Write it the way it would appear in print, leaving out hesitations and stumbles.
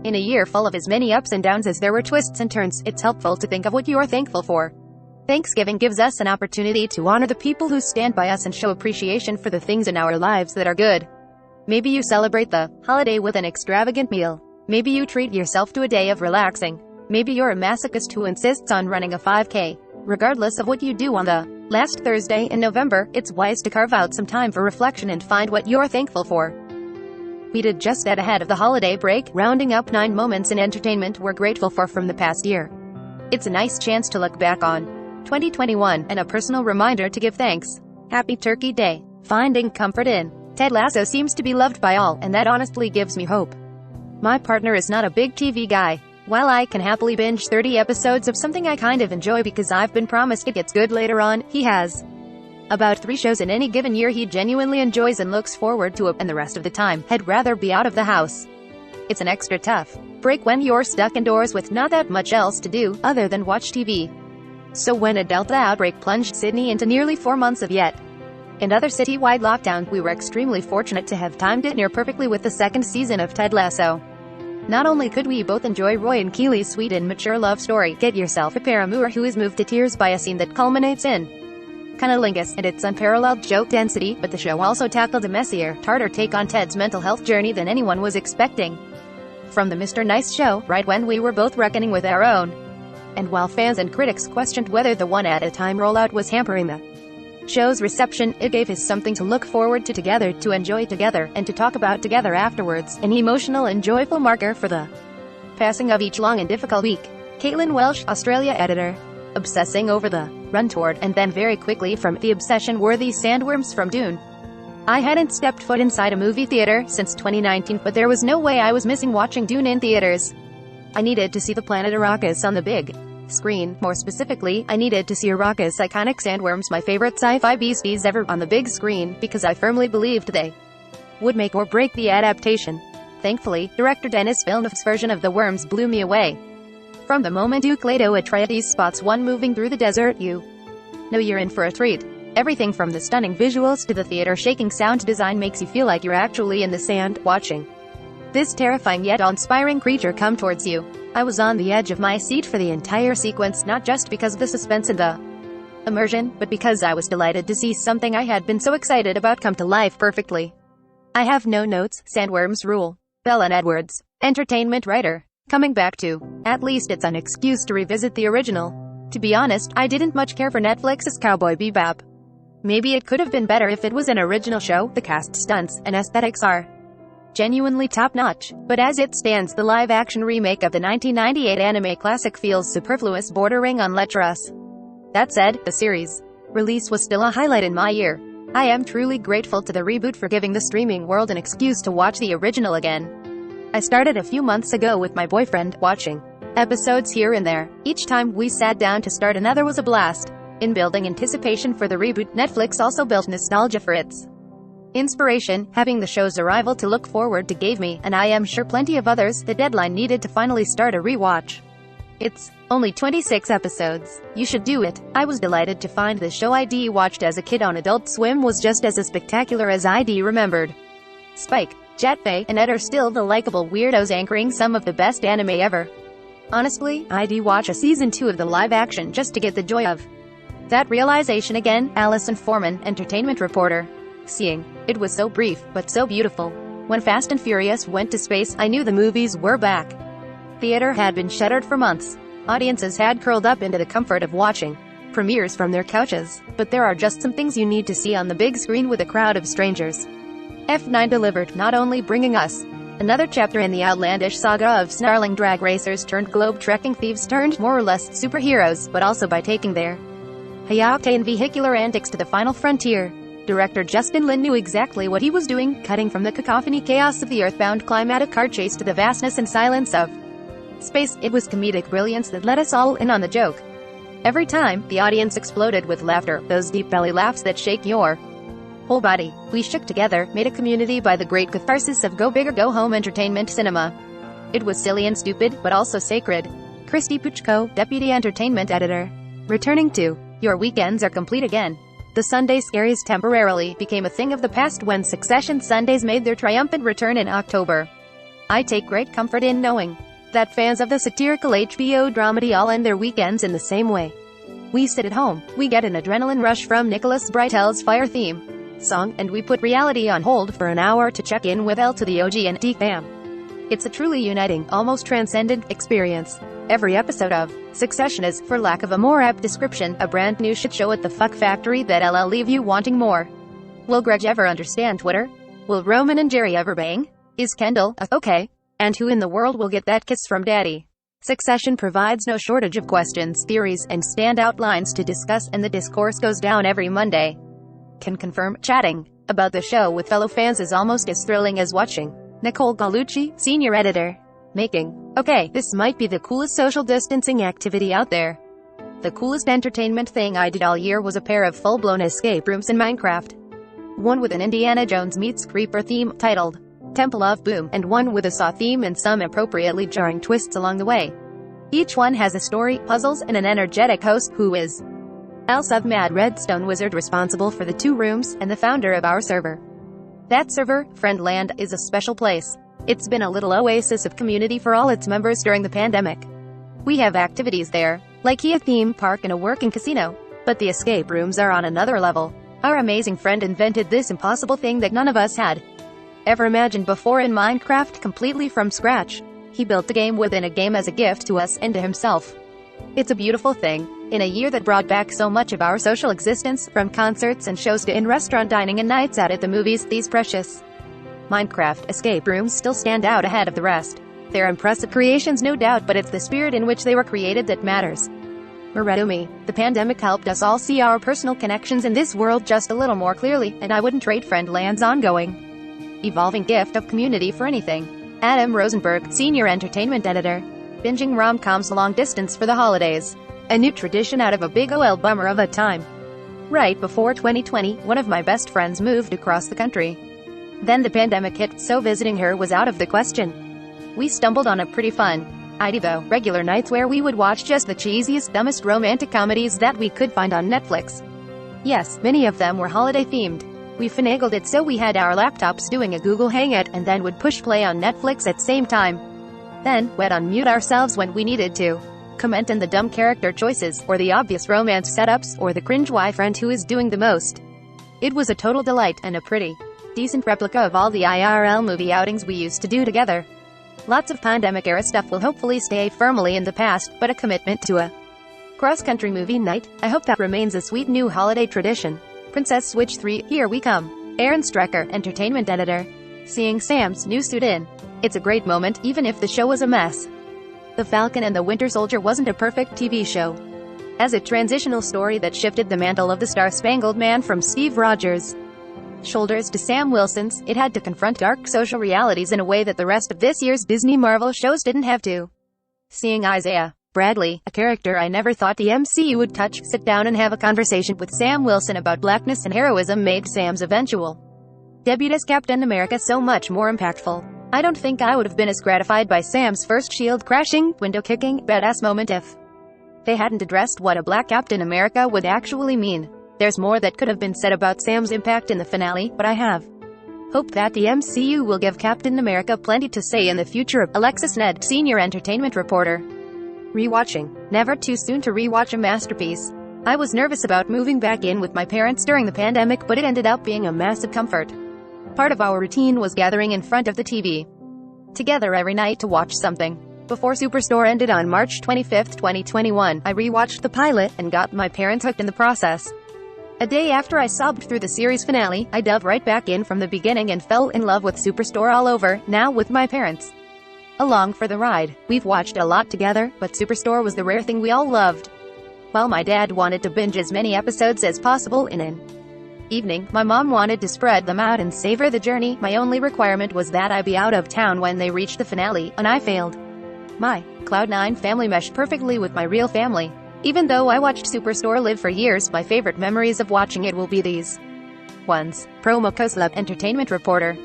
In a year full of as many ups and downs as there were twists and turns, it's helpful to think of what you're thankful for. Thanksgiving gives us an opportunity to honor the people who stand by us and show appreciation for the things in our lives that are good. Maybe you celebrate the holiday with an extravagant meal. Maybe you treat yourself to a day of relaxing. Maybe you're a masochist who insists on running a 5K. Regardless of what you do on the last Thursday in November, it's wise to carve out some time for reflection and find what you're thankful for. We did just that ahead of the holiday break, rounding up 9 moments in entertainment we're grateful for from the past year. It's a nice chance to look back on 2021, and a personal reminder to give thanks. Happy Turkey Day. Finding comfort in Ted Lasso seems to be loved by all, and that honestly gives me hope. My partner is not a big TV guy. While I can happily binge 30 episodes of something I kind of enjoy because I've been promised it gets good later on, he has about 3 shows in any given year he genuinely enjoys and looks forward to, and the rest of the time, he'd rather be out of the house. It's an extra tough break when you're stuck indoors with not that much else to do, other than watch TV. So when a Delta outbreak plunged Sydney into nearly 4 months of yet another citywide lockdown, we were extremely fortunate to have timed it near perfectly with the 2nd season of Ted Lasso. Not only could we both enjoy Roy and Keely's sweet and mature love story, get yourself a paramour who is moved to tears by a scene that culminates in cunnilingus and its unparalleled joke density, but the show also tackled a messier, tarter take on Ted's mental health journey than anyone was expecting. From the Mr. Nice show, right when we were both reckoning with our own. And while fans and critics questioned whether the one-at-a-time rollout was hampering the show's reception, it gave us something to look forward to together, to enjoy together, and to talk about together afterwards, an emotional and joyful marker for the passing of each long and difficult week. Caitlin Welsh, Australia editor. Obsessing over the run toward, and then very quickly from, the obsession-worthy sandworms from Dune. I hadn't stepped foot inside a movie theater since 2019, but there was no way I was missing watching Dune in theaters. I needed to see the planet Arrakis on the big screen. More specifically, I needed to see Arrakis' iconic sandworms, my favorite sci-fi beasties ever, on the big screen, because I firmly believed they would make or break the adaptation. Thankfully, director Denis Villeneuve's version of the worms blew me away. From the moment Duke Leto Atreides spots one moving through the desert, you know you're in for a treat. Everything from the stunning visuals to the theater-shaking sound design makes you feel like you're actually in the sand, watching this terrifying yet awe-inspiring creature come towards you. I was on the edge of my seat for the entire sequence, not just because of the suspense and the immersion, but because I was delighted to see something I had been so excited about come to life perfectly. I have no notes, sandworms rule. Bella Edwards, entertainment writer. Coming back to, at least it's an excuse to revisit the original. To be honest, I didn't much care for Netflix's Cowboy Bebop. Maybe it could have been better if it was an original show. The cast, stunts, and aesthetics are genuinely top-notch, but as it stands, the live-action remake of the 1998 anime classic feels superfluous, bordering on lecherous. That said, the series release was still a highlight in my year. I am truly grateful to the reboot for giving the streaming world an excuse to watch the original again. I started a few months ago with my boyfriend, watching episodes here and there. Each time we sat down to start another was a blast. In building anticipation for the reboot, Netflix also built nostalgia for its inspiration, having the show's arrival to look forward to gave me, and I am sure plenty of others, the deadline needed to finally start a rewatch. It's only 26 episodes. You should do it. I was delighted to find the show I'd watched as a kid on Adult Swim was just as spectacular as I'd remembered. Spike, Jet Faye, and Ed are still the likable weirdos anchoring some of the best anime ever. Honestly, I'd watch a season 2 of the live action just to get the joy of that realization again. Allison Foreman, entertainment reporter. Seeing it was so brief, but so beautiful. When Fast and Furious went to space, I knew the movies were back. Theater had been shuttered for months. Audiences had curled up into the comfort of watching premieres from their couches. But there are just some things you need to see on the big screen with a crowd of strangers. F9 delivered, not only bringing us another chapter in the outlandish saga of snarling drag racers turned globe-trekking thieves turned more or less superheroes, but also by taking their high-octane vehicular antics to the final frontier. Director Justin Lin knew exactly what he was doing, cutting from the cacophony chaos of the earthbound climatic car chase to the vastness and silence of space. It was comedic brilliance that let us all in on the joke. Every time, the audience exploded with laughter, those deep belly laughs that shake your whole body. We shook together, made a community by the great catharsis of go big or go home entertainment cinema. It was silly and stupid, but also sacred. Christy Puchko, deputy entertainment editor. Returning to, your weekends are complete again. The Sunday scaries temporarily became a thing of the past when Succession Sundays made their triumphant return in October. I take great comfort in knowing that fans of the satirical HBO dramedy all end their weekends in the same way. We sit at home, we get an adrenaline rush from Nicholas Britell's Fire theme song, and we put reality on hold for an hour to check in with L to the OG and D fam. It's a truly uniting, almost transcendent experience. Every episode of Succession is, for lack of a more apt description, a brand new shit show at the fuck factory that'll leave you wanting more. Will Greg ever understand Twitter? Will Roman and Jerry ever bang? Is Kendall okay? And who in the world will get that kiss from Daddy? Succession provides no shortage of questions, theories, and standout lines to discuss, and the discourse goes down every Monday. Can confirm, chatting about the show with fellow fans is almost as thrilling as watching Nicole Gallucci, senior editor, making, okay, this might be the coolest social distancing activity out there. The coolest entertainment thing I did all year was a pair of full-blown escape rooms in Minecraft. One with an Indiana Jones meets Creeper theme, titled Temple of Boom, and one with a Saw theme and some appropriately jarring twists along the way. Each one has a story, puzzles, and an energetic host, who is Elsa, Mad Redstone Wizard responsible for the 2 rooms, and the founder of our server. That server, Friendland, is a special place. It's been a little oasis of community for all its members during the pandemic. We have activities there, like a theme park and a working casino. But the escape rooms are on another level. Our amazing friend invented this impossible thing that none of us had ever imagined before in Minecraft, completely from scratch. He built the game within a game as a gift to us and to himself. It's a beautiful thing. In a year that brought back so much of our social existence, from concerts and shows to in-restaurant dining and nights out at the movies, these precious Minecraft escape rooms still stand out ahead of the rest. They're impressive creations, no doubt, but it's the spirit in which they were created that matters. Maredumi, the pandemic helped us all see our personal connections in this world just a little more clearly, and I wouldn't trade Friendland's ongoing, evolving gift of community for anything. Adam Rosenberg, senior entertainment editor. Binging rom-coms long distance for the holidays. A new tradition out of a big ol' bummer of a time. Right before 2020, one of my best friends moved across the country. Then the pandemic hit, so visiting her was out of the question. We stumbled on a pretty fun idea though, regular nights where we would watch just the cheesiest, dumbest romantic comedies that we could find on Netflix. Yes, many of them were holiday themed. We finagled it so we had our laptops doing a Google Hangout and then would push play on Netflix at same time. Then, we'd unmute ourselves when we needed to comment on the dumb character choices, or the obvious romance setups, or the cringe Y-friend who is doing the most. It was a total delight, and a pretty decent replica of all the IRL movie outings we used to do together. Lots of pandemic-era stuff will hopefully stay firmly in the past, but a commitment to a cross-country movie night, I hope that remains a sweet new holiday tradition. Princess Switch 3, here we come. Aaron Strecker, entertainment editor. Seeing Sam's new suit in. It's a great moment, even if the show was a mess. The Falcon and the Winter Soldier wasn't a perfect TV show. As a transitional story that shifted the mantle of the Star-Spangled Man from Steve Rogers' shoulders to Sam Wilson's, it had to confront dark social realities in a way that the rest of this year's Disney Marvel shows didn't have to. Seeing Isaiah Bradley, a character I never thought the MCU would touch, sit down and have a conversation with Sam Wilson about blackness and heroism made Sam's eventual debut as Captain America so much more impactful. I don't think I would have been as gratified by Sam's first shield-crashing, window-kicking, badass moment if they hadn't addressed what a black Captain America would actually mean. There's more that could have been said about Sam's impact in the finale, but I have hope that the MCU will give Captain America plenty to say in the future. Alexis Ned, senior entertainment reporter. Rewatching. Never too soon to rewatch a masterpiece. I was nervous about moving back in with my parents during the pandemic, but it ended up being a massive comfort. Part of our routine was gathering in front of the TV together every night to watch something. Before Superstore ended on March 25, 2021, I rewatched the pilot and got my parents hooked in the process. A day after I sobbed through the series finale, I dove right back in from the beginning and fell in love with Superstore all over, now with my parents along for the ride. We've watched a lot together, but Superstore was the rare thing we all loved. While my dad wanted to binge as many episodes as possible in an evening, my mom wanted to spread them out and savor the journey. My only requirement was that I be out of town when they reached the finale, and I failed. My Cloud9 family meshed perfectly with my real family. Even though I watched Superstore live for years, my favorite memories of watching it will be these ones. Promo Koslab, entertainment reporter.